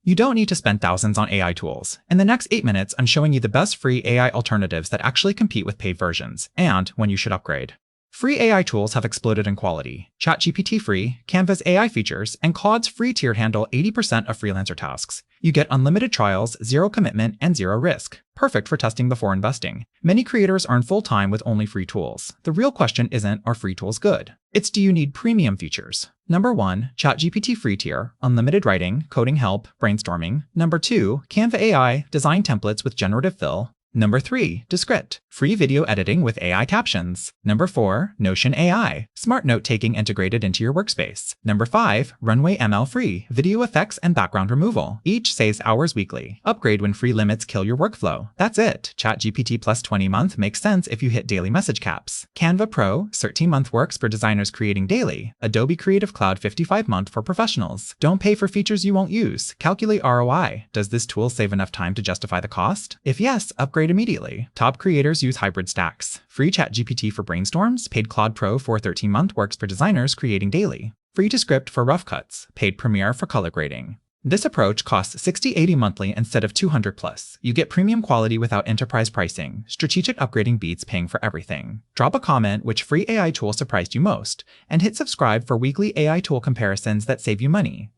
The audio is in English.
You don't need to spend thousands on AI tools. In the next 8 minutes, I'm showing you the best free AI alternatives that actually compete with paid versions, and when you should upgrade. Free AI tools have exploded in quality. ChatGPT free, Canva's AI features, and Claude's free tier handle 80% of freelancer tasks. You get unlimited trials, zero commitment, and zero risk. Perfect for testing before investing. Many creators earn full-time with only free tools. The real question isn't, are free tools good? It's, do you need premium features? Number 1, ChatGPT free tier, unlimited writing, coding help, brainstorming. Number 2, Canva AI, design templates with generative fill. Number 3, Descript, free video editing with AI captions. Number 4, Notion AI, smart note-taking integrated into your workspace. Number 5, Runway ML free, video effects and background removal. Each saves hours weekly. Upgrade when free limits kill your workflow. That's it. ChatGPT Plus 20-month makes sense if you hit daily message caps. Canva Pro, 13-month works for designers creating daily. Adobe Creative Cloud 55-month for professionals. Don't pay for features you won't use. Calculate ROI. Does this tool save enough time to justify the cost? If yes, upgrade immediately. Top creators use hybrid stacks. Free ChatGPT for brainstorms, paid Claude Pro for 13-month works for designers creating daily. Free Descript for rough cuts, paid Premiere for color grading. This approach costs $60-80 monthly instead of $200 plus. You get premium quality without enterprise pricing. Strategic upgrading beats paying for everything. Drop a comment which free AI tool surprised you most, and hit subscribe for weekly AI tool comparisons that save you money.